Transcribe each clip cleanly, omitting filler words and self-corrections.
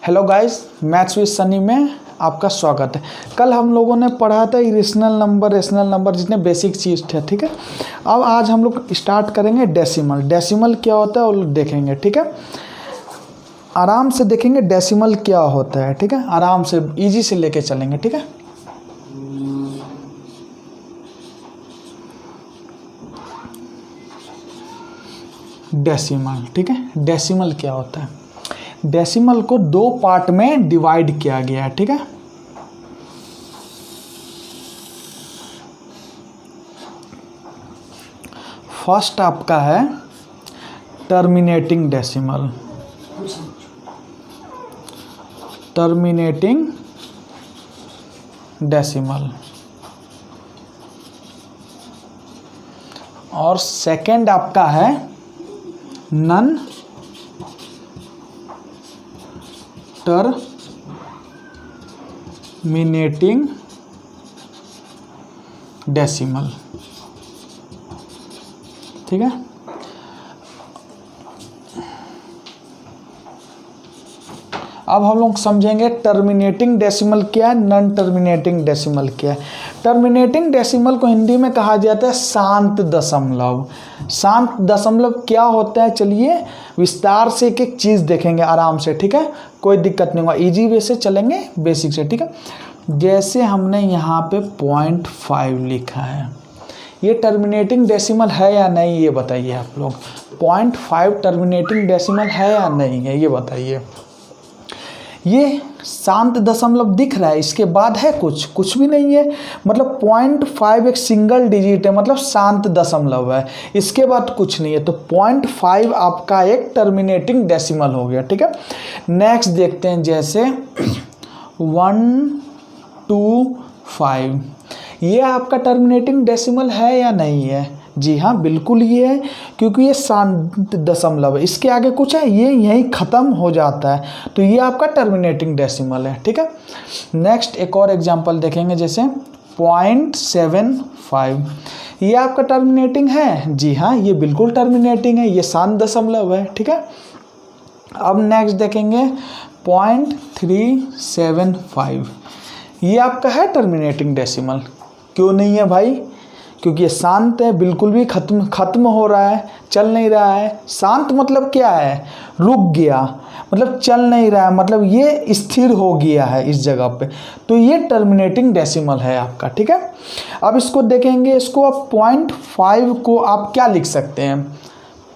Hello guys, maths with Sunny में आपका स्वागत है। कल हम लोगों ने पढ़ा था इरेशनल नंबर जितने बेसिक चीज़ थे, ठीक है। अब आज हम लोग स्टार्ट करेंगे डेसिमल क्या होता है वो देखेंगे, ठीक है। आराम से देखेंगे डेसिमल क्या होता है, ठीक है। आराम से इजी से लेके चलेंगे, ठीक है। डेसिमल, ठीक है। डेसिमल क्या होता है? डेसिमल को दो पार्ट में डिवाइड किया गया है, ठीक है। फर्स्ट आपका है टर्मिनेटिंग डेसिमल, और सेकंड आपका है नन टर्मिनेटिंग डेसिमल, ठीक है। अब हम लोग समझेंगे टर्मिनेटिंग डेसिमल क्या है, नॉन टर्मिनेटिंग डेसिमल क्या है। टर्मिनेटिंग डेसिमल को हिंदी में कहा जाता है शांत दशमलव। शांत दशमलव क्या होता है, चलिए विस्तार से एक एक चीज़ देखेंगे आराम से, ठीक है। कोई दिक्कत नहीं होगा, इजी वे से चलेंगे, बेसिक से, ठीक है। जैसे हमने यहाँ पे 0.5 लिखा है, ये टर्मिनेटिंग डेसिमल है या नहीं, ये बताइए आप लोग। 0.5 टर्मिनेटिंग डेसिमल है या नहीं है, ये बताइए। ये शांत दशमलव दिख रहा है, इसके बाद है कुछ भी नहीं है, मतलब 0.5 एक सिंगल डिजिट है, मतलब शांत दशमलव है, इसके बाद कुछ नहीं है। तो 0.5 आपका एक टर्मिनेटिंग डेसिमल हो गया, ठीक है। नेक्स्ट देखते हैं, जैसे 125, ये आपका टर्मिनेटिंग डेसिमल है या नहीं है? जी हाँ, बिल्कुल ये है, क्योंकि ये शांत दशमलव है, इसके आगे कुछ है, ये यहीं ख़त्म हो जाता है, तो ये आपका टर्मिनेटिंग डेसिमल है, ठीक है। नेक्स्ट एक और एग्जांपल देखेंगे, जैसे 0.75, ये आपका टर्मिनेटिंग है। जी हाँ, ये बिल्कुल टर्मिनेटिंग है, ये शांत दशमलव है, ठीक है। अब नेक्स्ट देखेंगे 0.375, ये आपका है टर्मिनेटिंग डेसिमल। क्यों नहीं है भाई? क्योंकि ये शांत है, बिल्कुल भी खत्म हो रहा है, चल नहीं रहा है। शांत मतलब क्या है? रुक गया, मतलब चल नहीं रहा है, मतलब ये स्थिर हो गया है इस जगह पे, तो ये टर्मिनेटिंग डेसिमल है आपका, ठीक है। अब इसको देखेंगे, इसको आप 0.5 को आप क्या लिख सकते हैं?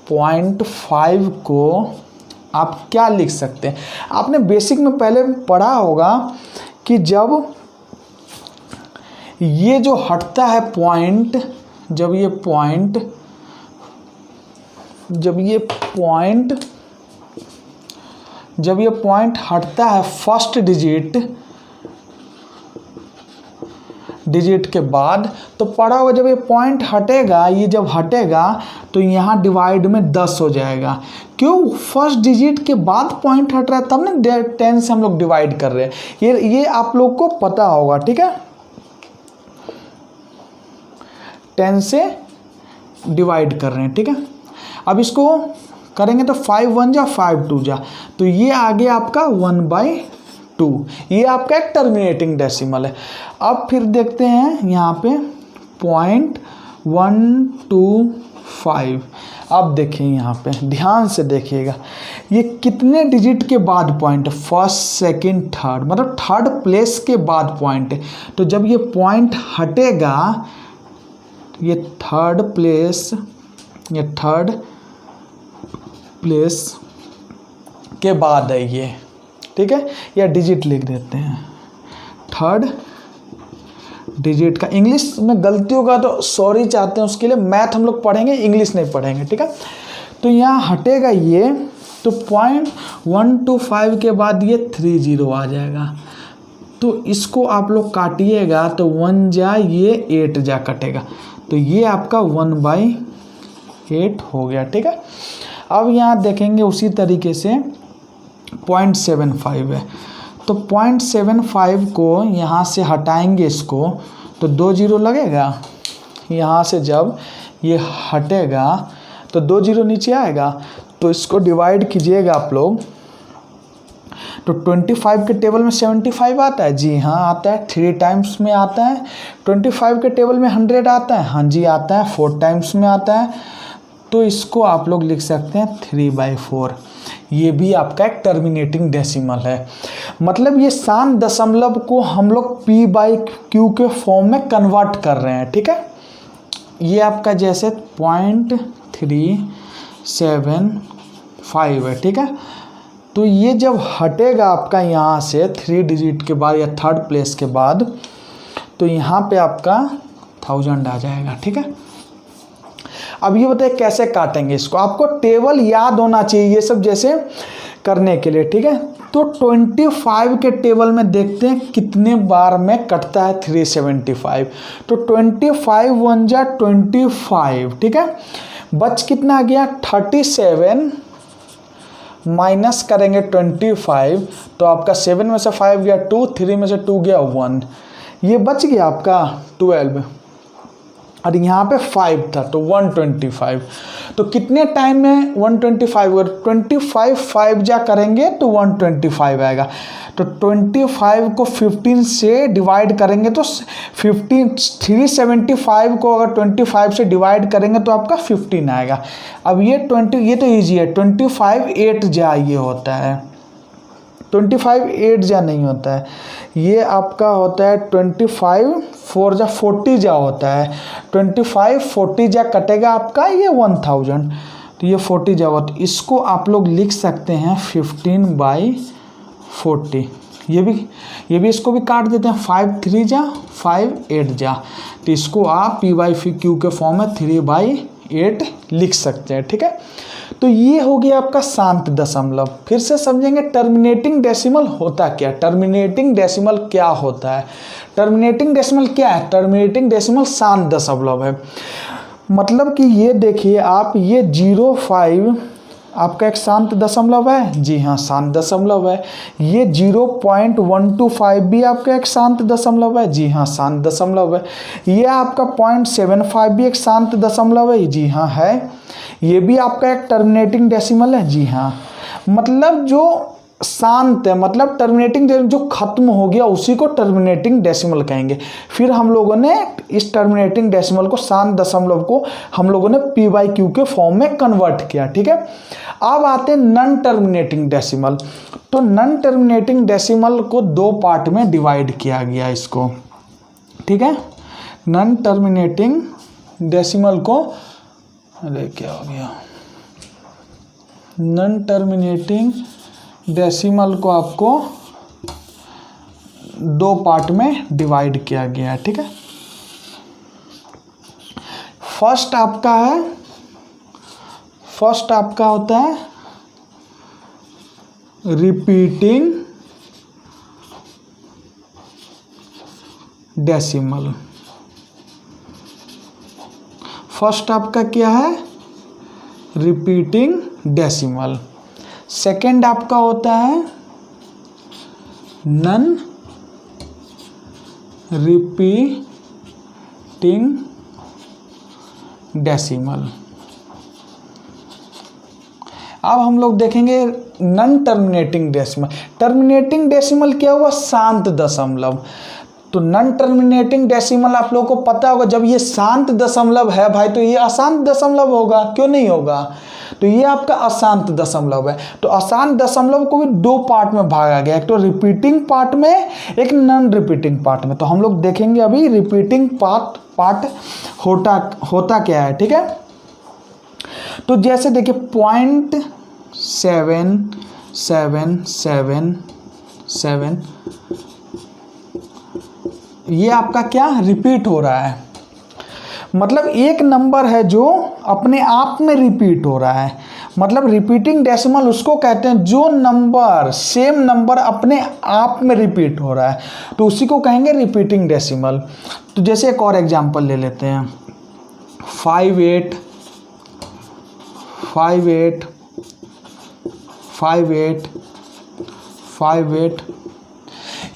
0.5 को आप क्या लिख सकते हैं? आपने बेसिक में पहले पढ़ा होगा कि जब ये जो हटता है पॉइंट, जब ये पॉइंट हटता है फर्स्ट डिजिट के बाद, तो पढ़ा होगा जब ये पॉइंट हटेगा, ये जब हटेगा तो यहाँ डिवाइड में 10 हो जाएगा। क्यों? फर्स्ट डिजिट के बाद पॉइंट हट रहा है, तब ना 10 से हम लोग डिवाइड कर रहे हैं। ये आप लोग को पता होगा, ठीक है। 10 से डिवाइड कर रहे हैं, ठीक है। अब इसको करेंगे तो 5 1 जा 5 2 जा, तो ये आगे आपका 1/2, ये आपका एक टर्मिनेटिंग डेसिमल है। अब फिर देखते हैं यहाँ पे 0.125। अब देखें यहाँ पे ध्यान से देखिएगा, ये कितने डिजिट के बाद पॉइंट है? फर्स्ट सेकंड थर्ड, मतलब थर्ड प्लेस के बाद पॉइंट है। तो जब ये पॉइंट हटेगा, ये थर्ड प्लेस के बाद है ये, ठीक है। या डिजिट लिख देते हैं, थर्ड डिजिट का। इंग्लिश में गलती होगा तो सॉरी चाहते हैं, उसके लिए मैथ हम लोग पढ़ेंगे, इंग्लिश नहीं पढ़ेंगे, ठीक है। तो यहाँ हटेगा ये, तो 0.125 के बाद ये 30 आ जाएगा। तो इसको आप लोग काटिएगा तो 1 जा, ये 8 जा कटेगा, तो ये आपका 1/8 हो गया, ठीक है। अब यहाँ देखेंगे उसी तरीके से 0.75 है, तो 0.75 को यहाँ से हटाएंगे इसको, तो 2 0 लगेगा। यहाँ से जब ये हटेगा तो 2 0 नीचे आएगा, तो इसको डिवाइड कीजिएगा आप लोग, तो 25 के टेबल में 75 आता है, जी हाँ आता है। 3 टाइम्स में आता है। 25 के टेबल में 100 आता है, हाँ जी आता है। 4 टाइम्स में आता है, तो इसको आप लोग लिख सकते हैं 3/4। ये भी आपका एक टर्मिनेटिंग डेसिमल है। मतलब ये शांत दशमलव को हम लोग p/q के फॉर्म में कन्वर्ट कर रहे हैं, ठीक है। ये आपका जैसे 0.375 है, ठीक है। तो ये जब हटेगा आपका यहाँ से 3 डिजिट के बाद या 3rd प्लेस के बाद, तो यहाँ पे आपका 1000 आ जाएगा, ठीक है। अब ये बताइए कैसे काटेंगे इसको। आपको टेबल याद होना चाहिए ये सब जैसे करने के लिए, ठीक है। तो 25 के टेबल में देखते हैं कितने बार में कटता है 375। तो 25 1 जा 25, ठीक है। बच कितना आ गया 37 माइनस करेंगे 25, तो आपका 7 में से 5 गया 2, 3 में से 2 गया 1, ये बच गया आपका 12, और यहाँ पे 5 था तो 125। तो कितने टाइम में 125 अगर 25 5 जा करेंगे तो 125 आएगा। तो 25 को 15 से डिवाइड करेंगे तो 375 को अगर 25 से डिवाइड करेंगे तो आपका 15 आएगा। अब ये तो ईजी है। 25 8 जा ये होता है, 25 8 जा नहीं होता है, ये आपका होता है 25 4 जा 40 जा होता है। 25 40 जा कटेगा आपका ये 1000, तो ये 40 जा होता है। इसको आप लोग लिख सकते हैं 15/40। ये भी इसको भी काट देते हैं, 5 3 जा 5 8 जा, तो इसको आप p/q के फॉर्म में 3/8 लिख सकते हैं, ठीक है। तो ये हो गया आपका शांत दशमलव। फिर से समझेंगे टर्मिनेटिंग डेसिमल होता क्या। टर्मिनेटिंग डेसिमल क्या होता है? टर्मिनेटिंग डेसिमल क्या है? टर्मिनेटिंग डेसिमल शांत दशमलव है। मतलब कि ये देखिए आप, ये 0.5 आपका एक शांत दशमलव है, जी हाँ शांत दशमलव है। ये 0.125 भी आपका एक शांत दशमलव है, जी हाँ शांत दशमलव है। ये आपका 0.75 भी एक शांत दशमलव है, जी हाँ है। ये भी आपका एक टर्मिनेटिंग डेसिमल है, जी हाँ। मतलब जो शांत है, मतलब टर्मिनेटिंग जो खत्म हो गया उसी को टर्मिनेटिंग डेसिमल कहेंगे। फिर हम लोगों ने इस टर्मिनेटिंग डेसिमल को, शांत दशमलव को हम लोगों ने p/q के फॉर्म में कन्वर्ट किया, ठीक है। अब आते हैं नॉन टर्मिनेटिंग डेसिमल। तो नॉन टर्मिनेटिंग डेसिमल को 2 पार्ट में डिवाइड किया गया इसको, ठीक है। नॉन टर्मिनेटिंग डेसिमल को, अरे क्या हो गया, नॉन टर्मिनेटिंग डेसिमल को आपको 2 पार्ट में डिवाइड किया गया है, ठीक है। फर्स्ट आपका होता है रिपीटिंग डेसिमल। फर्स्ट आपका क्या है? Repeating decimal. सेकेंड आपका होता है नॉन रिपीटिंग डेसिमल। अब हम लोग देखेंगे non terminating decimal. Terminating decimal क्या हुआ? शांत दशमलव। तो नॉन टर्मिनेटिंग डेसिमल आप लोगों को पता होगा, जब ये शांत दशमलव है भाई तो ये अशांत दशमलव होगा, क्यों नहीं होगा? तो ये आपका अशांत दशमलव है। तो अशांत दशमलव को भी 2 पार्ट में भागा गया, एक तो रिपीटिंग पार्ट में, एक नॉन रिपीटिंग पार्ट में। तो हम लोग देखेंगे अभी रिपीटिंग पार्ट होता क्या है, ठीक है। तो जैसे देखिए 0.7777 ये आपका क्या रिपीट हो रहा है। मतलब एक नंबर है जो अपने आप में रिपीट हो रहा है। मतलब रिपीटिंग डेसिमल उसको कहते हैं जो नंबर, सेम नंबर अपने आप में रिपीट हो रहा है, तो उसी को कहेंगे रिपीटिंग डेसिमल। तो जैसे एक और एग्जांपल ले लेते हैं, 58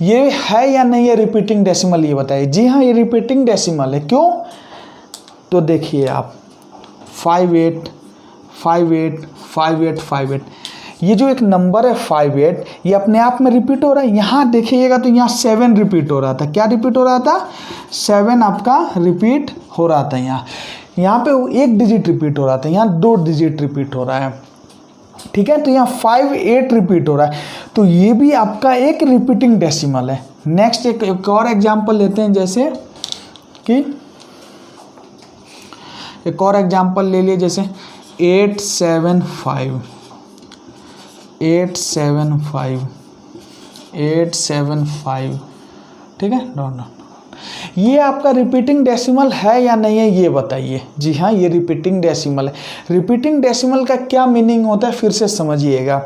ये है या नहीं है रिपीटिंग डेसिमल, ये बताइए। जी हाँ ये रिपीटिंग डेसिमल है। क्यों? तो देखिए आप 58 ये जो एक नंबर है 58 ये अपने आप में रिपीट हो रहा है। यहाँ देखिएगा तो यहाँ 7 रिपीट हो रहा था। क्या रिपीट हो रहा था? 7 आपका रिपीट हो रहा था। यहाँ पे 1 डिजिट रिपीट हो रहा था, यहाँ 2 डिजिट रिपीट हो रहा है। ठीक है, तो यहाँ 58 रिपीट हो रहा है, तो ये भी आपका एक रिपीटिंग डेसिमल है। नेक्स्ट एक और एग्जाम्पल लेते हैं, जैसे कि एक और एग्जाम्पल ले लिए, जैसे 875 ठीक है। नो, ये आपका रिपीटिंग डेसिमल है या नहीं है ये बताइए। जी हाँ, ये रिपीटिंग डेसिमल है। रिपीटिंग डेसिमल का क्या मीनिंग होता है फिर से समझिएगा।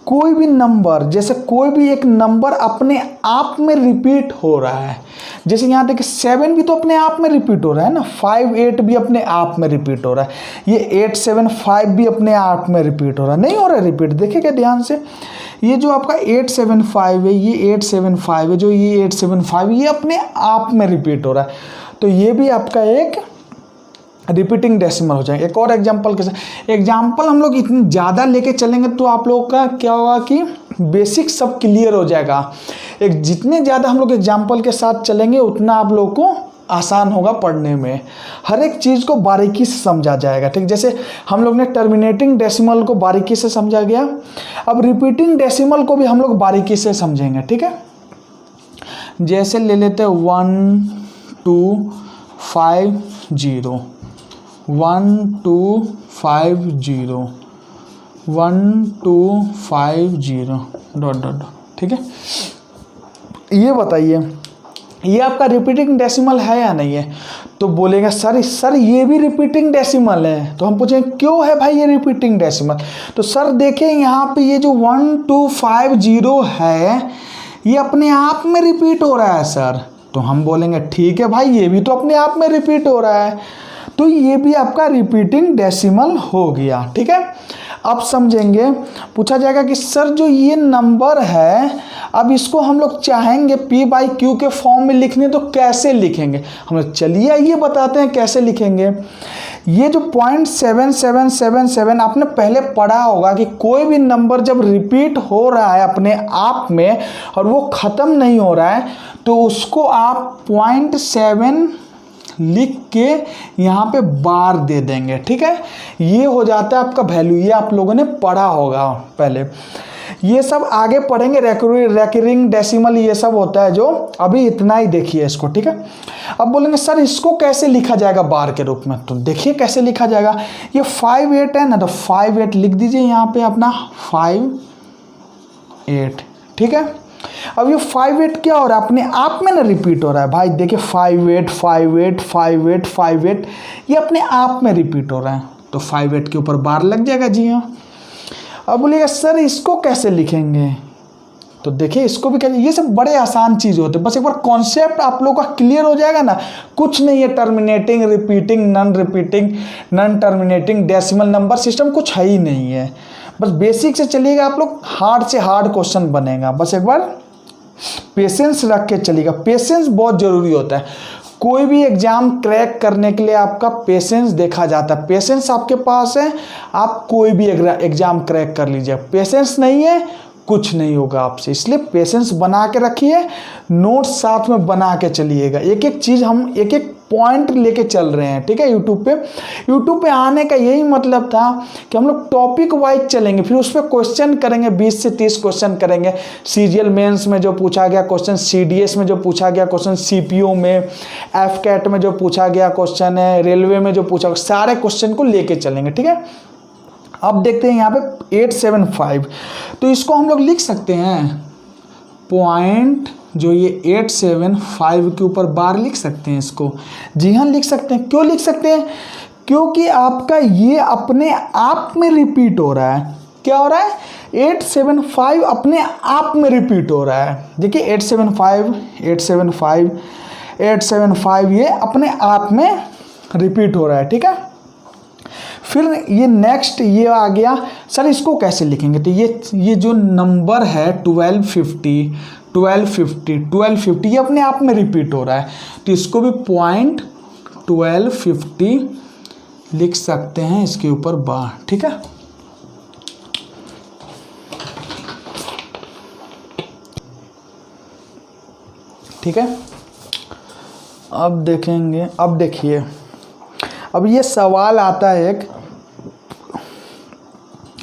कोई भी नंबर, जैसे कोई भी एक नंबर अपने आप में रिपीट हो रहा है, जैसे यहाँ देखिए 7 भी तो अपने आप में रिपीट हो रहा है ना, 58 भी अपने आप में रिपीट हो रहा है, ये 875 भी अपने आप में रिपीट हो रहा है, नहीं हो रहा है रिपीट? देखिएगा ध्यान से, ये जो आपका 875 है, ये 875 है, जो ये 875 ये अपने आप में रिपीट हो रहा है, तो ये भी आपका एक रिपीटिंग डेसिमल हो जाएगा। एक और एग्जांपल के साथ, एग्जांपल हम लोग इतनी ज़्यादा लेके चलेंगे तो आप लोगों का क्या होगा कि बेसिक सब क्लियर हो जाएगा। एक जितने ज़्यादा हम लोग एग्जांपल के साथ चलेंगे उतना आप लोगों को आसान होगा पढ़ने में, हर एक चीज़ को बारीकी से समझा जाएगा। ठीक, जैसे हम लोग ने टर्मिनेटिंग डेसिमल को बारीकी से समझा गया, अब रिपीटिंग डेसिमल को भी हम लोग बारीकी से समझेंगे। ठीक है, जैसे ले लेते हैं 1250 डॉट। ठीक है, ये बताइए ये आपका रिपीटिंग डेसिमल है या नहीं है? तो बोलेगा सर ये भी रिपीटिंग डेसिमल है। तो हम पूछेंगे क्यों है भाई ये रिपीटिंग डेसिमल? तो सर देखें यहाँ पे ये जो 1250 है ये अपने आप में रिपीट हो रहा है सर। तो हम बोलेंगे ठीक है भाई, ये भी तो अपने आप में रिपीट हो रहा है, तो ये भी आपका रिपीटिंग डेसिमल हो गया। ठीक है, अब समझेंगे, पूछा जाएगा कि सर जो ये नंबर है अब इसको हम लोग चाहेंगे P/Q के फॉर्म में लिखने, तो कैसे लिखेंगे? हम लोग चलिए ये बताते हैं कैसे लिखेंगे। ये जो 0.7777 आपने पहले पढ़ा होगा कि कोई भी नंबर जब रिपीट हो रहा है अपने आप में और वो ख़त्म नहीं हो रहा है तो उसको आप 0.7 लिख के यहाँ पे बार दे देंगे। ठीक है, ये हो जाता है आपका वैल्यू, ये आप लोगों ने पढ़ा होगा पहले। ये सब आगे पढ़ेंगे, रेकरिंग डेसिमल ये सब होता है, जो अभी इतना ही देखिए इसको। ठीक है, अब बोलेंगे सर इसको कैसे लिखा जाएगा बार के रूप में? तो देखिए कैसे लिखा जाएगा। ये 58 है ना, तो 58 लिख दीजिए यहाँ पे अपना 58। ठीक है, अब ये 58 क्या हो रहा है? अपने आप में ना रिपीट हो रहा है भाई। देखिए 58 ये अपने आप में रिपीट हो रहा है, तो 58 के ऊपर बार लग जाएगा। जी हाँ, अब बोलिएगा सर इसको कैसे लिखेंगे? तो देखिए इसको भी कैसे, ये सब बड़े आसान चीज़ होते हैं, बस एक बार कॉन्सेप्ट आप लोगों का क्लियर हो जाएगा ना, कुछ नहीं है terminating, repeating, non terminating decimal number system कुछ है ही नहीं है। बस बेसिक से चलिएगा आप लोग, हार्ड से हार्ड क्वेश्चन बनेगा। बस एक बार पेशेंस रख के चलिएगा, पेशेंस बहुत ज़रूरी होता है। कोई भी एग्ज़ाम क्रैक करने के लिए आपका पेशेंस देखा जाता है। पेशेंस आपके पास है, आप कोई भी एग्ज़ाम क्रैक कर लीजिए। पेशेंस नहीं है, कुछ नहीं होगा आपसे। इसलिए पेशेंस बना के रखिए, नोट्स साथ में बना के चलिएगा। एक एक चीज़ हम एक एक पॉइंट लेके चल रहे हैं। ठीक है, यूट्यूब पे आने का यही मतलब था कि हम लोग टॉपिक वाइज चलेंगे, फिर उस पर क्वेश्चन करेंगे, 20 से 30 क्वेश्चन करेंगे। सीजीएल मेंस में जो पूछा गया क्वेश्चन, सीडीएस में जो पूछा गया क्वेश्चन, सीपीओ में, एफकैट में जो पूछा गया क्वेश्चन है, रेलवे में जो पूछा, सारे क्वेश्चन को लेके चलेंगे। ठीक है, अब देखते हैं यहाँ पे 875, तो इसको हम लोग लिख सकते हैं पॉइंट, जो ये 875 के ऊपर बार लिख सकते हैं इसको। जी हाँ, लिख सकते हैं। क्यों लिख सकते हैं? क्योंकि आपका ये अपने आप में रिपीट हो रहा है। क्या हो रहा है? 875 अपने आप में रिपीट हो रहा है। देखिए 875 ये अपने आप में रिपीट हो रहा है। ठीक है, फिर ये नेक्स्ट ये आ गया, सर इसको कैसे लिखेंगे? तो ये जो नंबर है 1250 ये अपने आप में रिपीट हो रहा है, तो इसको भी 0.1250 लिख सकते हैं इसके ऊपर बार। ठीक है, ठीक है। अब देखेंगे, अब देखिए, अब ये सवाल आता है एक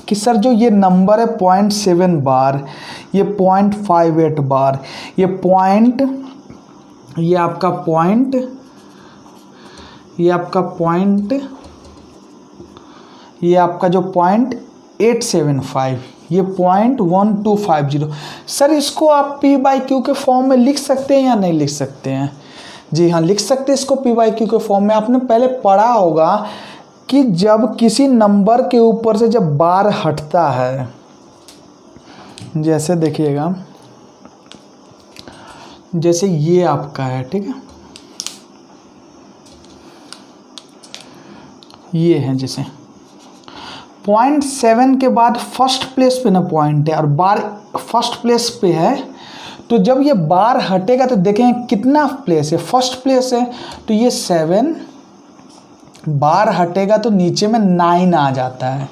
कि सर जो ये नंबर है 0.7 बार, ये 0.58 बार, ये पॉइंट, ये आपका पॉइंट, ये आपका पॉइंट, ये आपका जो 0.875, ये 0.1250, सर इसको आप P/Q के फॉर्म में लिख सकते हैं या नहीं लिख सकते हैं? जी हाँ, लिख सकते हैं इसको P/Q के फॉर्म में। आपने पहले पढ़ा होगा कि जब किसी नंबर के ऊपर से जब बार हटता है, जैसे देखिएगा, जैसे ये आपका है, ठीक है, ये है, जैसे 0.7 के बाद फर्स्ट प्लेस पे ना पॉइंट है और बार फर्स्ट प्लेस पे है, तो जब ये बार हटेगा तो देखेंगे कितना प्लेस है, फर्स्ट प्लेस है, तो ये 7, बार हटेगा तो नीचे में 9 आ जाता है।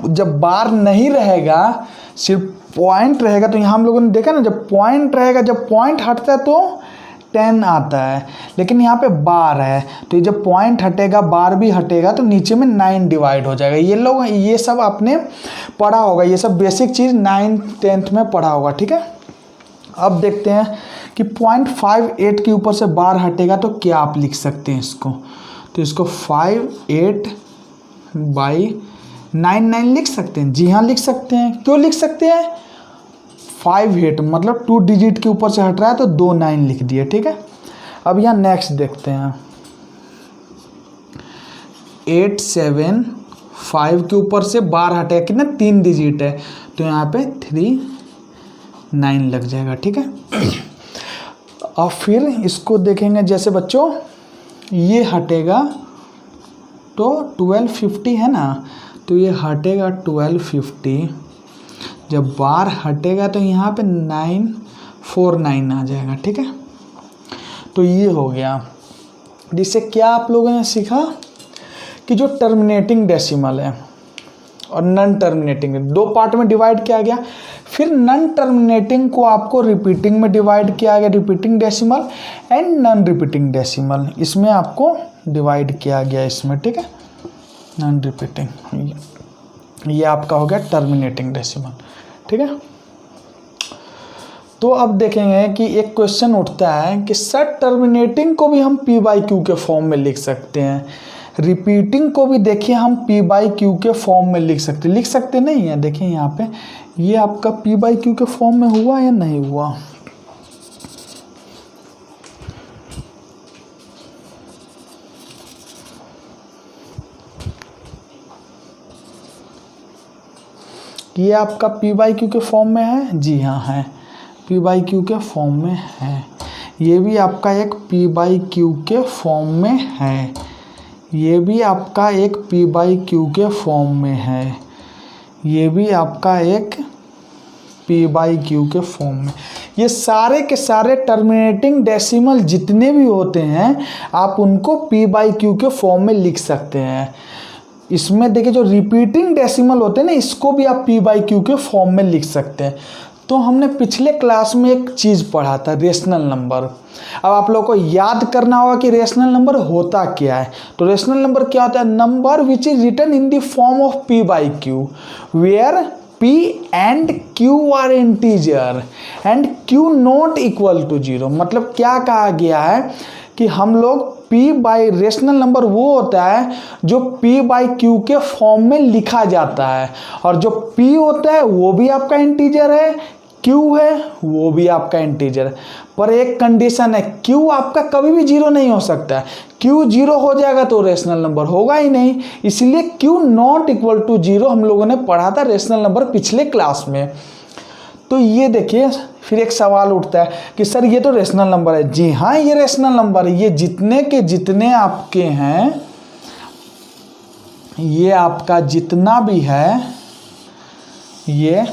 जब बार नहीं रहेगा, सिर्फ पॉइंट रहेगा, तो यहाँ हम लोगों ने देखा ना, जब पॉइंट रहेगा, जब पॉइंट हटता है तो 10 आता है, लेकिन यहाँ पे बार है, तो ये जब पॉइंट हटेगा, बार भी हटेगा, तो नीचे में 9 डिवाइड हो जाएगा। ये लोग, ये सब आपने पढ़ा होगा, ये सब बेसिक चीज़ 9th 10th में पढ़ा होगा, ठीक है। अब देखते हैं कि 0.58 के ऊपर से बार हटेगा तो क्या आप लिख सकते हैं इसको, तो इसको 58/99 लिख सकते हैं। जी हाँ, लिख सकते हैं। क्यों लिख सकते हैं? 58 मतलब 2 डिजिट के ऊपर से हट रहा है तो 2 9 लिख दिए, ठीक है। अब यहाँ नेक्स्ट देखते हैं, 875 के ऊपर से बार हटेगा, कितना 3 डिजिट है, तो यहाँ पे 3 9 लग जाएगा, ठीक है। और फिर इसको देखेंगे, जैसे बच्चों ये हटेगा तो 1250 है ना, तो ये हटेगा 1250, जब बार हटेगा तो यहाँ पे 949 आ जाएगा, ठीक है। तो ये हो गया, जिससे क्या आप लोगों ने सीखा कि जो टर्मिनेटिंग डेसिमल है और नॉन टर्मिनेटिंग, 2 पार्ट में डिवाइड किया गया। फिर नॉन टर्मिनेटिंग को आपको रिपीटिंग में डिवाइड किया गया, repeating decimal and non repeating decimal, इसमें आपको डिवाइड किया गया इसमें, ठीक है। नॉन रिपीटिंग, ये आपका हो गया टर्मिनेटिंग डेसिमल, ठीक है। तो अब देखेंगे कि एक क्वेश्चन उठता है कि सर टर्मिनेटिंग को भी हम P/Q के फॉर्म में लिख सकते हैं, रिपीटिंग को भी देखिए हम P/Q के फॉर्म में लिख सकते नहीं है। देखिए यहाँ पे ये आपका P/Q के फॉर्म में हुआ या नहीं हुआ? ये आपका P/Q के फॉर्म में है? जी हाँ है, P/Q के फॉर्म में है। ये भी आपका एक P/Q के फॉर्म में है, ये भी आपका एक P/Q के फॉर्म में है, ये भी आपका एक P/Q के फॉर्म में। ये सारे के सारे टर्मिनेटिंग डेसिमल जितने भी होते हैं आप उनको P/Q के फॉर्म में लिख सकते हैं। इसमें देखिए जो रिपीटिंग डेसिमल होते हैं ना, इसको भी आप P/Q के फॉर्म में लिख सकते हैं। तो हमने पिछले क्लास में एक चीज़ पढ़ा था, रेशनल नंबर। अब आप लोगों को याद करना होगा कि रेशनल नंबर होता क्या है। तो रेशनल नंबर क्या होता है? Number which is written in the form of P/Q where P and Q are integer and Q not equal to 0। मतलब क्या कहा गया है कि हम लोग रेशनल नंबर वो होता है जो P/Q के फॉर्म में लिखा जाता है, और जो P होता है वो भी आपका इंटीजर है, Q है वो भी आपका इंटीजर है। पर एक कंडीशन है, Q आपका कभी भी 0 नहीं हो सकता है। Q 0 हो जाएगा तो रेशनल नंबर होगा ही नहीं, इसलिए Q नॉट इक्वल टू 0 हम लोगों ने पढ़ा था रेशनल नंबर पिछले क्लास में। तो ये देखिए, फिर एक सवाल उठता है कि सर ये तो रेशनल नंबर है। जी हाँ, ये रेशनल नंबर है, ये जितने के जितने आपके हैं, ये आपका जितना भी है, ये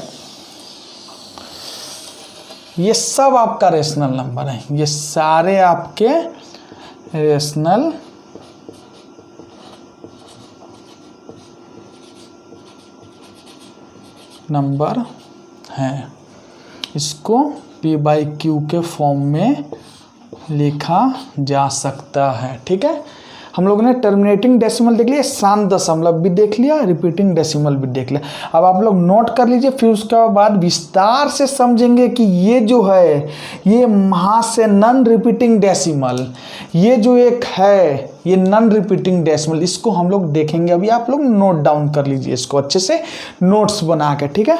सब आपका रेशनल नंबर है। ये सारे आपके रेशनल नंबर हैं। इसको p/q के फॉर्म में लिखा जा सकता है। ठीक है, हम लोगों ने टर्मिनेटिंग डेसिमल देख लिया, शांत दशमलव भी देख लिया, रिपीटिंग डेसिमल भी देख लिया। अब आप लोग नोट कर लीजिए, फिर उसके बाद विस्तार से समझेंगे कि ये जो है ये वहाँ से नॉन रिपीटिंग डेसिमल, ये जो एक है ये नॉन रिपीटिंग डेसिमल, इसको हम लोग देखेंगे। अभी आप लोग नोट डाउन कर लीजिए इसको अच्छे से नोट्स बना के। ठीक है,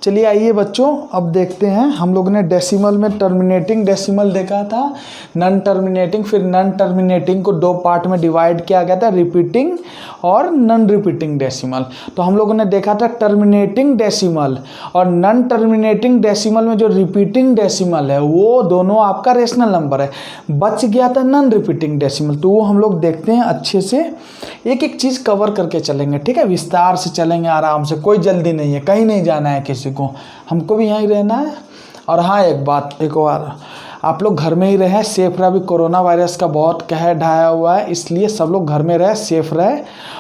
चलिए आइए बच्चों, अब देखते हैं। हम लोग ने डेसिमल में टर्मिनेटिंग डेसिमल देखा था, नॉन टर्मिनेटिंग, फिर नॉन टर्मिनेटिंग को दो पार्ट में डिवाइड किया गया था, रिपीटिंग और नॉन रिपीटिंग डेसिमल। तो हम लोगों ने देखा था टर्मिनेटिंग डेसिमल और नॉन टर्मिनेटिंग डेसिमल में जो रिपीटिंग डेसिमल है वो दोनों आपका रेशनल नंबर है। बच गया था नॉन रिपीटिंग डेसिमल, तो वो हम लोग देखते हैं अच्छे से, एक एक चीज़ कवर करके चलेंगे। ठीक है, विस्तार से चलेंगे आराम से, कोई जल्दी नहीं है, कहीं नहीं जाना है किसी को, हमको भी यहीं रहना है। और हाँ, एक बात एक और, आप लोग घर में ही रहें, सेफ रहे। अभी कोरोना वायरस का बहुत कहर ढाया हुआ है, इसलिए सब लोग घर में रहे, सेफ रहे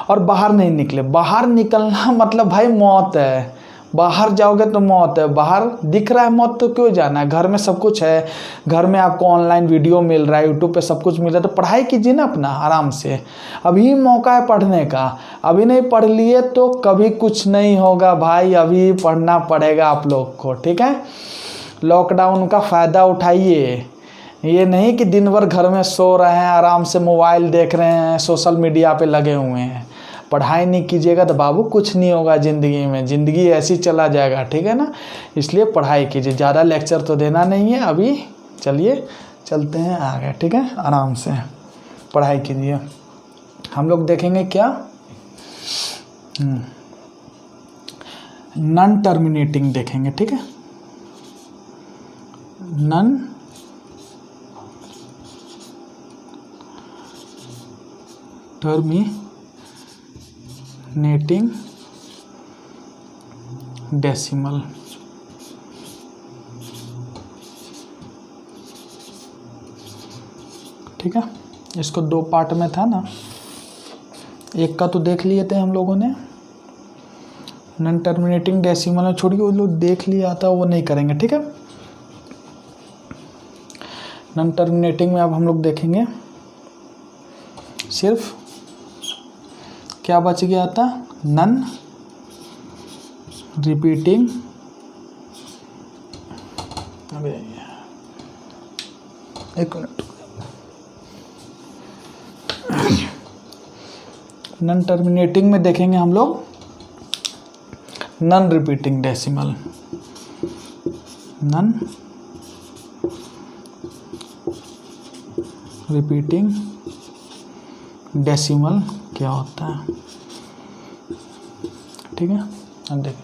और बाहर नहीं निकले। बाहर निकलना मतलब भाई मौत है, बाहर जाओगे तो मौत है। बाहर दिख रहा है मौत तो क्यों जाना है, घर में सब कुछ है। घर में आपको ऑनलाइन वीडियो मिल रहा है, यूट्यूब पे सब कुछ मिल रहा है, तो पढ़ाई कीजिए ना अपना आराम से। अभी मौका है पढ़ने का, अभी नहीं पढ़ लिए तो कभी कुछ नहीं होगा भाई, अभी पढ़ना पड़ेगा आप लोग को। ठीक है, लॉकडाउन का फ़ायदा उठाइए, ये नहीं कि दिन भर घर में सो रहे हैं, आराम से मोबाइल देख रहे हैं, सोशल मीडिया पे लगे हुए हैं। पढ़ाई नहीं कीजिएगा तो बाबू कुछ नहीं होगा ज़िंदगी में, ज़िंदगी ऐसी चला जाएगा। ठीक है ना, इसलिए पढ़ाई कीजिए। ज़्यादा लेक्चर तो देना नहीं है अभी। चलिए चलते हैं आगे। ठीक है, आराम से पढ़ाई कीजिए। हम लोग देखेंगे क्या, नॉन टर्मिनेटिंग देखेंगे। ठीक है, नॉन टर्मिनेटिंग डेसिमल। ठीक है, इसको दो पार्ट में था ना, एक का तो देख लिए थे हम लोगों ने, नॉन टर्मिनेटिंग डेसिमल में छोड़िए, वो लोग देख लिया था, वो नहीं करेंगे। ठीक है, नॉन टर्मिनेटिंग में अब हम लोग देखेंगे सिर्फ क्या बच गया था, नॉन रिपीटिंग, अबे एक मिनट, नॉन टर्मिनेटिंग में देखेंगे हम लोग non repeating decimal. Non repeating decimal क्या होता है। ठीक है, अब देखिए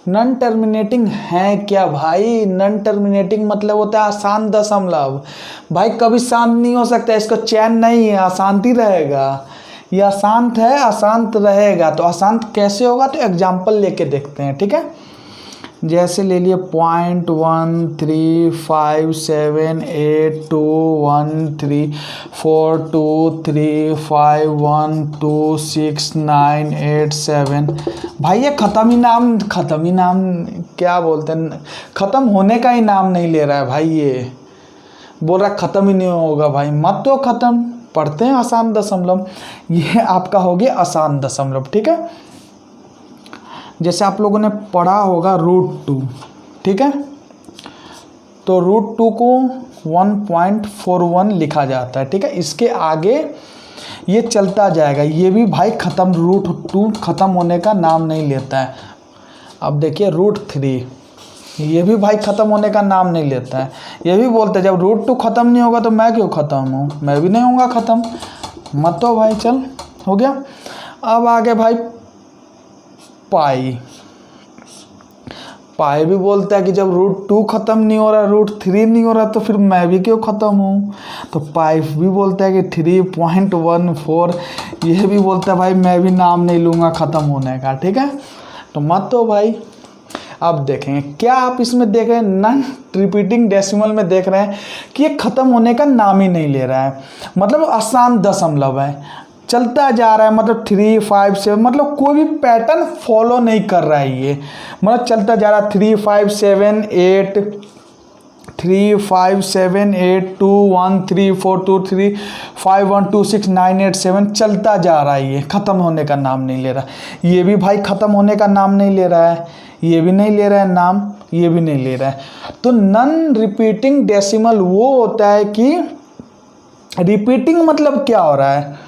नॉन टर्मिनेटिंग है क्या भाई। नॉन टर्मिनेटिंग मतलब होता है अशांत दशमलव। भाई कभी शांत नहीं हो सकता, इसको चैन नहीं है, अशांति रहेगा। ये अशांत है, अशांत रहेगा। तो अशांत कैसे होगा, तो एग्जाम्पल लेके देखते हैं। ठीक है, जैसे ले लिए 0.135721351269887। भाई ये ख़त्म ही नाम क्या बोलते हैं, ख़त्म होने का ही नाम नहीं ले रहा है भाई। ये बोल रहा ख़त्म ही नहीं होगा भाई, मत तो ख़त्म। पढ़ते हैं आसान दशमलव, ये आपका हो गया आसान दशमलव। ठीक है, जैसे आप लोगों ने पढ़ा होगा √2। ठीक है, तो √2 को 1.41 लिखा जाता है। ठीक है, इसके आगे ये चलता जाएगा, ये भी भाई ख़त्म, √2 ख़त्म होने का नाम नहीं लेता है। अब देखिए √3, ये भी भाई ख़त्म होने का नाम नहीं लेता है। ये भी बोलते हैं जब √2 ख़त्म नहीं होगा तो मैं क्यों ख़त्म हूँ, मैं भी नहीं होऊंगा ख़त्म, मत तो भाई। चल हो गया। अब आगे भाई पाई भी बोलता है कि जब √2 ख़त्म नहीं हो रहा, √3 नहीं हो रहा, तो फिर मैं भी क्यों ख़त्म हूँ। तो पाई भी बोलता है कि 3.14। ये भी बोलता है भाई मैं भी नाम नहीं लूँगा ख़त्म होने का। ठीक है, तो मत तो भाई। अब देखेंगे क्या आप इसमें देख रहे हैं, नॉन रिपीटिंग डेसिमल में देख रहे हैं कि ये ख़त्म होने का नाम ही नहीं ले रहा है, मतलब अशांत दशमलव है। चलता जा रहा है, मतलब 3 5 7, मतलब कोई भी पैटर्न फॉलो नहीं कर रहा है ये, मतलब चलता जा रहा है 3 5 7 8 3 5 7 8 2 1 3 4 2 3 5 1 2 6 9 8 7 चलता जा रहा है, ये ख़त्म होने का नाम नहीं ले रहा। ये भी भाई ख़त्म होने का नाम नहीं ले रहा है, ये भी नहीं ले रहा है नाम, ये भी नहीं ले रहा है। तो नॉन रिपीटिंग डेसिमल वो होता है कि रिपीटिंग मतलब क्या हो रहा है,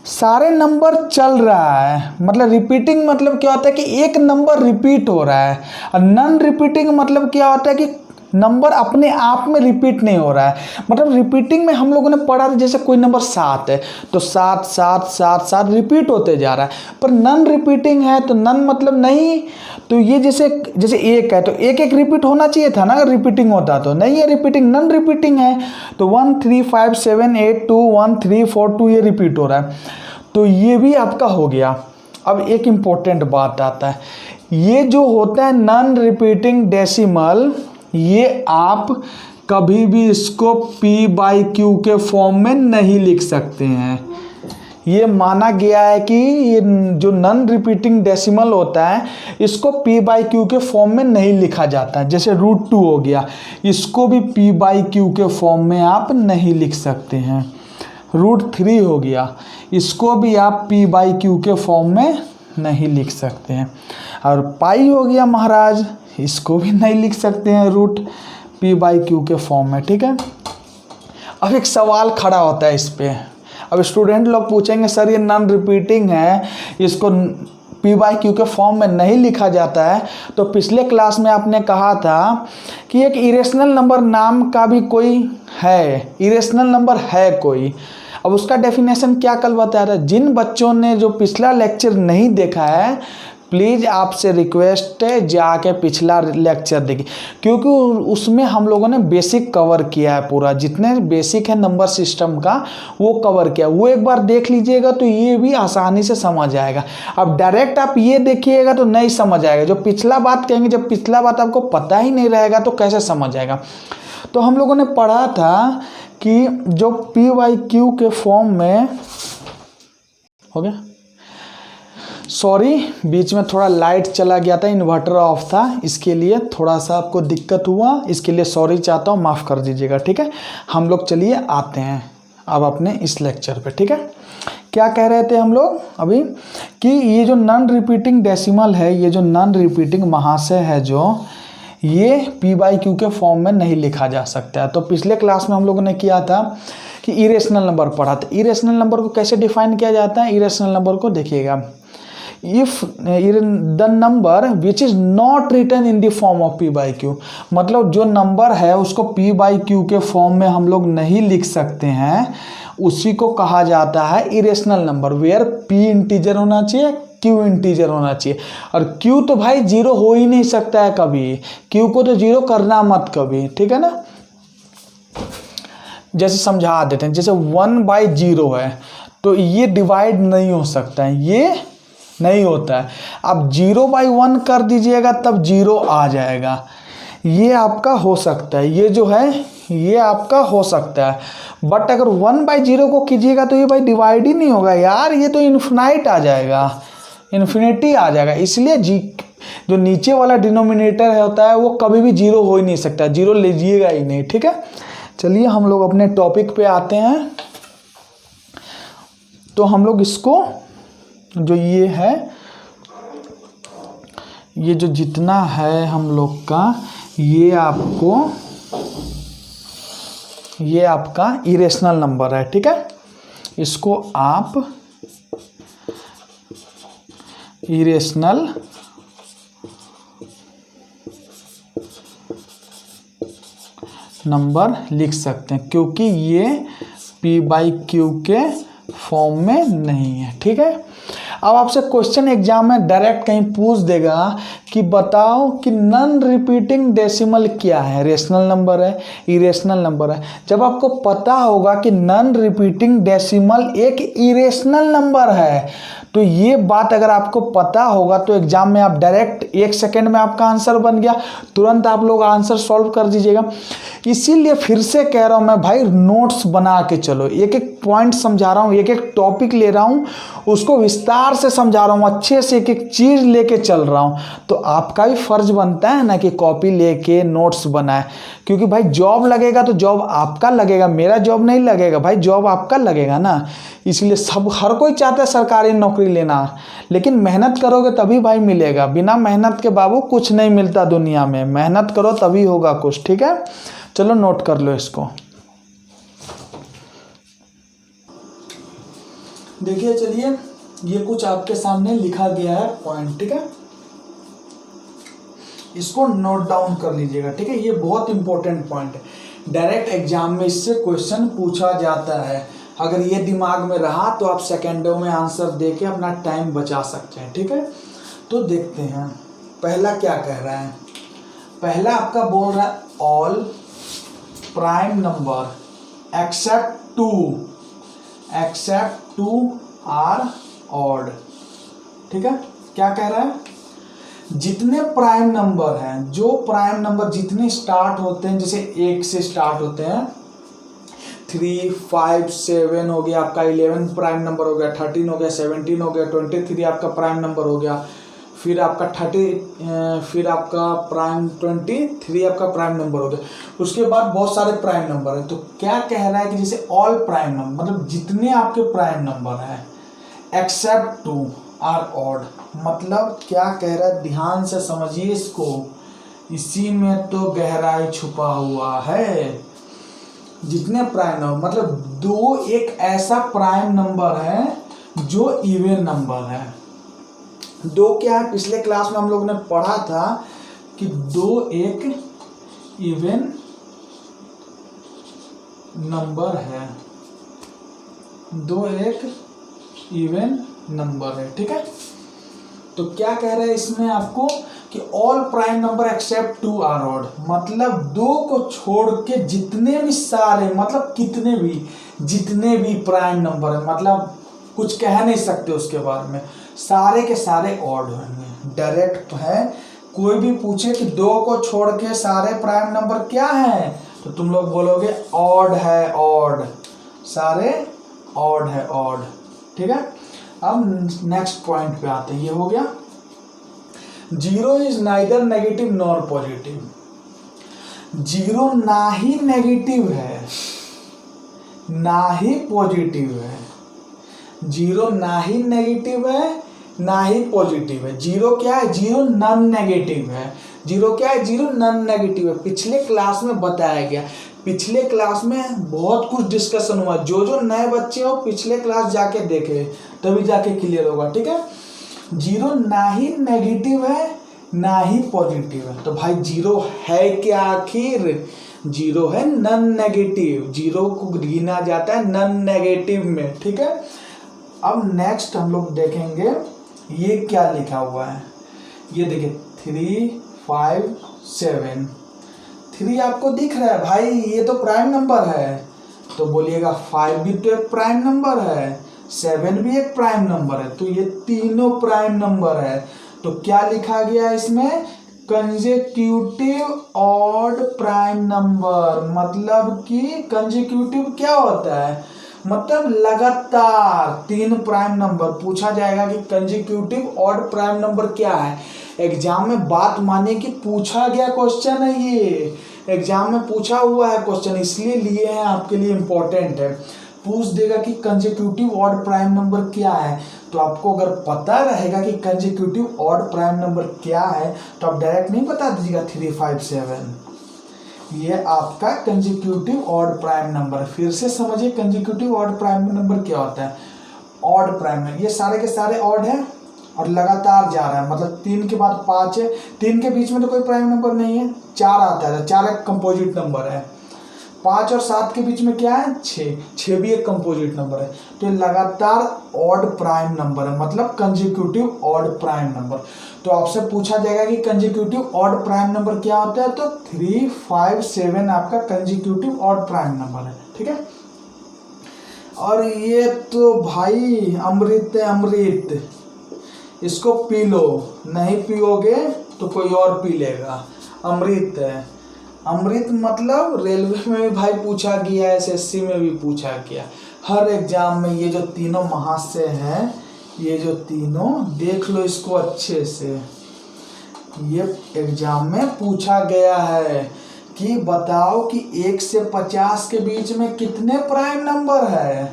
सारे नंबर चल रहा है, मतलब रिपीटिंग मतलब क्या होता है कि एक नंबर रिपीट हो रहा है। और नॉन रिपीटिंग मतलब क्या होता है कि नंबर अपने आप में रिपीट नहीं हो रहा है। मतलब रिपीटिंग में हम लोगों ने पढ़ा था, जैसे कोई नंबर 7 है तो 7 7 7 7 रिपीट होते जा रहा है। पर नॉन रिपीटिंग है तो नॉन मतलब नहीं, तो ये जैसे 1 है तो एक रिपीट होना चाहिए था ना, अगर रिपीटिंग होता तो नहीं है रिपीटिंग, नॉन रिपीटिंग है। तो 1 3 5 7 8 2 1 3 4 2 ये रिपीट हो रहा है, तो ये भी आपका हो गया। अब एक इम्पोर्टेंट बात आता है, ये जो होता है नॉन रिपीटिंग डेसिमल, ये आप कभी भी इसको p/q के फॉर्म में नहीं लिख सकते हैं। ये माना गया है कि ये जो नॉन रिपीटिंग डेसिमल होता है इसको p/q के फॉर्म में नहीं लिखा जाता है। जैसे √2 हो गया, इसको भी p/q के फॉर्म में आप नहीं लिख सकते हैं। √3 हो गया, इसको भी आप p/q के फॉर्म में नहीं लिख सकते हैं। और पाई हो गया महाराज, इसको भी नहीं लिख सकते हैं √p/q के फॉर्म में, ठीक है। अब एक सवाल खड़ा होता है इस पे, अब स्टूडेंट लोग पूछेंगे सर ये नॉन रिपीटिंग है, इसको p/q के फॉर्म में नहीं लिखा जाता है। तो पिछले क्लास में आपने कहा था कि एक इरेशनल नंबर नाम का भी कोई है, इरेशनल नंबर है कोई। अब उसका डेफिनेशन क्या कल बताया था। जिन बच्चों ने जो पिछला लेक्चर नहीं देखा है, प्लीज़ आपसे रिक्वेस्ट है जाके पिछला लेक्चर देखिए, क्योंकि उसमें हम लोगों ने बेसिक कवर किया है, पूरा जितने बेसिक है नंबर सिस्टम का वो कवर किया। वो एक बार देख लीजिएगा तो ये भी आसानी से समझ आएगा। अब डायरेक्ट आप ये देखिएगा तो नहीं समझ आएगा, जो पिछला बात कहेंगे, जब पिछला बात आपको पता ही नहीं रहेगा तो कैसे समझ आएगा। तो हम लोगों ने पढ़ा था कि जो p/q के फॉर्म में हो गया, सॉरी बीच में थोड़ा लाइट चला गया था, इन्वर्टर ऑफ था, इसके लिए थोड़ा सा आपको दिक्कत हुआ, इसके लिए सॉरी चाहता हूँ, माफ़ कर दीजिएगा, ठीक है। हम लोग चलिए आते हैं अब अपने इस लेक्चर पे, ठीक है। क्या कह रहे थे हम लोग अभी कि ये जो नॉन रिपीटिंग डेसिमल है, ये जो नॉन रिपीटिंग महाशय है, जो ये p/q के फॉर्म में नहीं लिखा जा सकता है। तो पिछले क्लास में हम लोगों ने किया था कि इरेशनल नंबर पढ़ा था। इरेशनल नंबर को कैसे डिफाइन किया जाता है, इरेशनल नंबर को देखिएगा, if the number which is not written in the form of p/q, मतलब जो नंबर है उसको p/q के फॉर्म में हम लोग नहीं लिख सकते हैं, उसी को कहा जाता है irrational number, where p integer होना चाहिए, q इंटीजर होना चाहिए। और q तो भाई जीरो हो ही नहीं सकता है कभी, q को तो जीरो करना मत कभी, ठीक है ना। जैसे समझा देते हैं, जैसे 1/0 है तो ये डिवाइड नहीं हो सकता है, ये नहीं होता है। आप 0/1 कर दीजिएगा तब 0 आ जाएगा, ये आपका हो सकता है, ये जो है ये आपका हो सकता है। बट अगर 1/0 को कीजिएगा तो ये भाई डिवाइड ही नहीं होगा यार, ये तो इन्फिनाइट आ जाएगा, इन्फिनिटी आ जाएगा। इसलिए जो नीचे वाला डिनोमिनेटर होता है वो कभी भी 0 हो ही नहीं सकता, 0 लीजिएगा ही नहीं, ठीक है। चलिए हम लोग अपने टॉपिक पे आते हैं। तो हम लोग इसको जो ये है, ये जो जितना है हम लोग का, ये आपका इरेशनल नंबर है, ठीक है। इसको आप इरेशनल नंबर लिख सकते हैं, क्योंकि ये p/q के फॉर्म में नहीं है, ठीक है। अब आपसे क्वेश्चन एग्जाम में डायरेक्ट कहीं पूछ देगा कि बताओ कि नॉन रिपीटिंग डेसिमल क्या है, रेशनल नंबर है, इरेशनल नंबर है। जब आपको पता होगा कि नॉन रिपीटिंग डेसिमल एक इरेशनल नंबर है तो ये बात अगर आपको पता होगा तो एग्जाम में आप डायरेक्ट 1 सेकेंड में आपका आंसर बन गया, तुरंत आप लोग आंसर सॉल्व कर दीजिएगा। इसीलिए फिर से कह रहा हूं मैं भाई, नोट्स बना के चलो, एक एक पॉइंट समझा रहा हूं, एक एक टॉपिक ले रहा हूं, उसको विस्तार से समझा रहा हूं, अच्छे से एक एक चीज लेके चल रहा हूं। तो आपका भी फर्ज बनता है ना कि कॉपी लेके नोट्स बनाए, क्योंकि भाई जॉब लगेगा तो जॉब आपका लगेगा, मेरा जॉब नहीं लगेगा भाई, जॉब आपका लगेगा ना। इसलिए सब हर कोई चाहता है सरकारी नौकरी लेना, लेकिन मेहनत करोगे तभी भाई मिलेगा। बिना मेहनत के बाबू कुछ नहीं मिलता दुनिया में, मेहनत करो तभी होगा कुछ। ठीक है, चलो नोट कर लो इसको। देखिए चलिए, ये कुछ आपके सामने लिखा गया है पॉइंट, ठीक है, इसको नोट डाउन कर लीजिएगा। ठीक है, ये बहुत इंपॉर्टेंट पॉइंट है, डायरेक्ट एग्जाम में इससे क्वेश्चन पूछा जाता है। अगर ये दिमाग में रहा तो आप सेकेंडों में आंसर देके अपना टाइम बचा सकते हैं। ठीक है, तो देखते हैं पहला क्या कह रहा है। पहला आपका बोल रहा है all prime number except two are odd. ठीक है, क्या कह रहा है, जितने प्राइम नंबर हैं, जो प्राइम नंबर जितने स्टार्ट होते हैं, जैसे 1 से स्टार्ट होते हैं, 3, 5, 7 हो गया आपका, 11 प्राइम नंबर हो गया, 13 हो गया, 17 हो गया, 23 आपका प्राइम नंबर हो गया, फिर आपका 30, फिर आपका प्राइम 23 आपका प्राइम नंबर हो गया। उसके बाद बहुत सारे प्राइम नंबर है। तो क्या कह रहा है कि जैसे ऑल प्राइम नंबर मतलब जितने आपके प्राइम नंबर हैं एक्सेप्ट 2 आर ऑड, मतलब क्या कह रहा है, ध्यान से समझिए इसको, इसी में तो गहराई छुपा हुआ है। जितने प्राइम नंबर मतलब 2 एक ऐसा प्राइम नंबर है जो इवन नंबर है। 2 क्या है, पिछले क्लास में हम लोग ने पढ़ा था कि 2 एक इवन नंबर है, 2 एक इवन नंबर है। ठीक है, तो क्या कह रहा है इसमें आपको कि all prime number except 2 are odd, मतलब 2 को छोड़ के जितने भी सारे, मतलब कितने भी, जितने भी प्राइम नंबर है, मतलब कुछ कह नहीं सकते उसके बारे में, सारे के सारे ऑड होंगे। डायरेक्ट है, कोई भी पूछे कि 2 को छोड़ के सारे प्राइम नंबर क्या है, तो तुम लोग बोलोगे ऑड है, ऑड, सारे ऑड है, ऑड। ठीक है, अब नेक्स्ट पॉइंट पे आते हैं। ये हो गया 0 is neither negative nor positive. 0 ना ही नेगेटिव है ना ही पॉजिटिव है, 0 ना ही नेगेटिव है ना ही पॉजिटिव है। 0 क्या है, 0 नॉन नेगेटिव है। 0 क्या है, 0 नॉन नेगेटिव है। पिछले क्लास में बताया गया, पिछले क्लास में बहुत कुछ डिस्कशन हुआ, जो नए बच्चे हो पिछले क्लास जाके देखे तभी जाके क्लियर होगा। ठीक है, 0 ना ही नेगेटिव है ना ही पॉजिटिव है। तो भाई 0 है क्या आखिर, 0 है नॉन नेगेटिव, 0 को गिना जाता है नॉन नेगेटिव में। ठीक है, अब नेक्स्ट हम लोग देखेंगे ये क्या लिखा हुआ है। ये देखिए 3, 5, 7, 3 आपको दिख रहा है भाई, ये तो प्राइम नंबर है, तो बोलिएगा 5 भी तो एक प्राइम नंबर है, 7 भी एक प्राइम नंबर है, तो ये तीनों प्राइम नंबर है। तो क्या लिखा गया इसमें, कंसेक्यूटिव ऑड प्राइम नंबर, मतलब कि कंसेक्यूटिव क्या होता है, मतलब लगातार 3 प्राइम नंबर। पूछा जाएगा कि कंसेक्यूटिव ऑड प्राइम नंबर क्या है, एग्जाम में बात मानिए कि पूछा गया क्वेश्चन है, ये एग्जाम में पूछा हुआ है क्वेश्चन, इसलिए लिए हैं, आपके लिए इंपॉर्टेंट है। पूछ देगा कि कंसेक्यूटिव ऑड प्राइम नंबर क्या है, तो आपको अगर पता रहेगा कि कंसेक्यूटिव ऑड प्राइम नंबर क्या है तो आप डायरेक्ट नहीं बता दीजिएगा 3, 5, 7, ये आपका कंसेक्यूटिव ऑड प्राइम नंबर। फिर से समझिए कंसेक्यूटिव ऑड प्राइम नंबर क्या होता है। ऑड प्राइम, ये सारे के सारे ऑड है और लगातार जा रहा है, मतलब 3 के बाद 5 है, 3 के बीच में तो कोई प्राइम नंबर नहीं है, 4 आता है, 4 एक कंपोजिट नंबर है, 5 और 7 के बीच में क्या है, 6 भी एक कंपोजिट नंबर है, तो लगातार ऑड प्राइम नंबर है, मतलब कंसेक्यूटिव ऑड प्राइम नंबर। तो आपसे पूछा जाएगा कि कंसेक्यूटिव ऑड प्राइम नंबर क्या होता है, तो 3, 5, 7 आपका कंसेक्यूटिव ऑड प्राइम नंबर है। ठीक है, और ये तो भाई अमृत है, अमृत, इसको पी लो, नहीं पियोगे तो कोई और पी लेगा। अमृत है, अमृत मतलब रेलवे में भी भाई पूछा गया, एसएससी में भी पूछा गया, हर एग्जाम में ये जो तीनों महाशय हैं, ये जो तीनों देख लो इसको अच्छे से, ये एग्जाम में पूछा गया है कि बताओ कि 1 से 50 के बीच में कितने प्राइम नंबर है।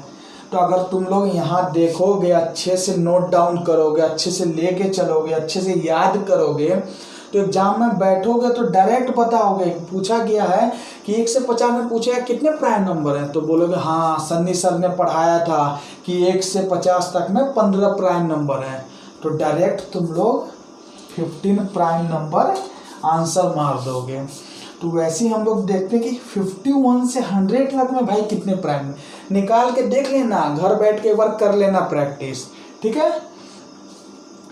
तो अगर तुम लोग यहाँ देखोगे, अच्छे से नोट डाउन करोगे, अच्छे से लेके चलोगे, अच्छे से याद करोगे, तो एग्जाम में बैठोगे तो डायरेक्ट बताओगे। पूछा गया है कि 1 से 50 में पूछा है कितने प्राइम नंबर हैं, तो बोलोगे हाँ सन्नी सर ने पढ़ाया था कि 1 से 50 तक में 15 प्राइम नंबर है, तो डायरेक्ट तुम लोग 15 प्राइम नंबर आंसर मार दोगे। तो वैसे ही हम लोग देखते हैं कि 51 से 100 तक में भाई कितने प्राइम, निकाल के देख लेना, घर बैठ के एक बार कर लेना प्रैक्टिस, ठीक है।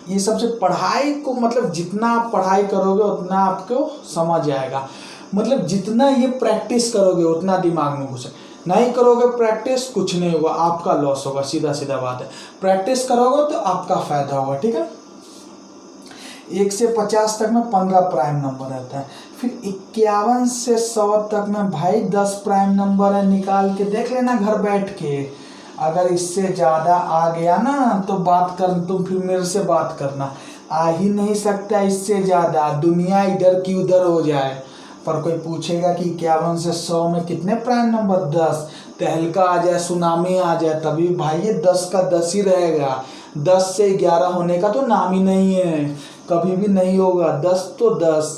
ये सबसे पढ़ाई को मतलब जितना आप पढ़ाई करोगे उतना आपको समझ आएगा, मतलब जितना ये प्रैक्टिस करोगे उतना दिमाग में घुसे, नहीं करोगे प्रैक्टिस कुछ नहीं होगा, आपका लॉस होगा, सीधा सीधा बात है। प्रैक्टिस करोगे तो आपका फायदा होगा, ठीक है। 1 से 50 तक में 15 प्राइम नंबर रहता है, फिर 51 से 100 तक में भाई 10 प्राइम नंबर है, निकाल के देख लेना घर बैठ के। अगर इससे ज़्यादा आ गया ना तो बात कर, तुम फिर मेरे से बात करना, आ ही नहीं सकता इससे ज़्यादा, दुनिया इधर की उधर हो जाए। पर कोई पूछेगा कि 51 से 100 में कितने प्राइम नंबर, 10, तहलका आ जाए, सुनामी आ जाए, तभी भाई ये 10 का 10 ही रहेगा, 10 से 11 होने का तो नाम ही नहीं है, कभी भी नहीं होगा, 10 तो 10।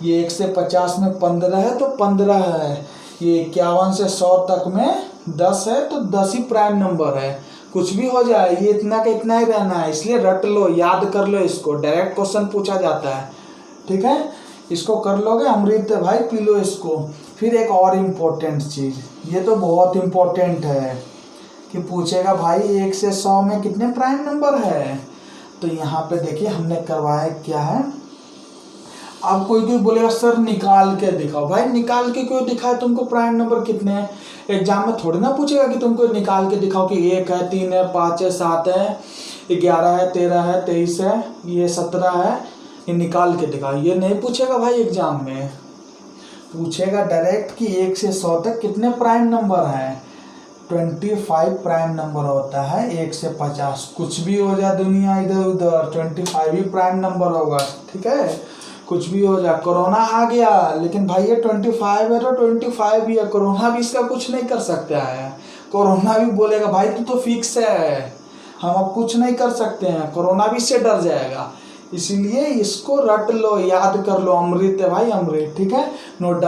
ये 1 से 50 में 15 है तो 15 है, ये 51 से 100 तक में 10 है तो 10 ही प्राइम नंबर है, कुछ भी हो जाए ये इतना का इतना ही रहना है, इसलिए रट लो, याद कर लो, इसको डायरेक्ट क्वेश्चन पूछा जाता है, ठीक है। इसको कर लोगे, अमृत है भाई, पी लो इसको। फिर एक और इम्पोर्टेंट चीज़, ये तो बहुत इम्पोर्टेंट है कि पूछेगा भाई 1 से 100 में कितने प्राइम नंबर है, तो यहाँ पे देखिए हमने करवाया क्या है। अब कोई बोलेगा सर निकाल के दिखाओ, भाई निकाल के क्यों दिखाए, तुमको प्राइम नंबर कितने हैं, एग्जाम में थोड़ी ना पूछेगा कि तुमको निकाल के दिखाओ कि 1 है, 3 है, 5 है, 7 है, 11 है, 13 है, 23 है, ये 17 है, ये निकाल के दिखाओ, ये नहीं पूछेगा भाई एग्जाम में। पूछेगा डायरेक्ट कि 1 से 100 तक कितने प्राइम नंबर हैं। 25 प्राइम नंबर होता है 1 से 50, कुछ भी हो जाए दुनिया इधर उधर, 25 ही प्राइम नंबर होगा, ठीक है। कुछ भी हो जाए, कोरोना आ गया लेकिन भाई ये 25 है तो 25 ही है, कोरोना भी इसका कुछ नहीं कर सकता है, कोरोना भी बोलेगा भाई तू तो फिक्स है, हम अब कुछ नहीं कर सकते हैं, कोरोना भी इससे डर जाएगा। इसीलिए इसको रट लो, याद कर लो, अमृत है भाई, अमृत, ठीक है, नोट डाउन।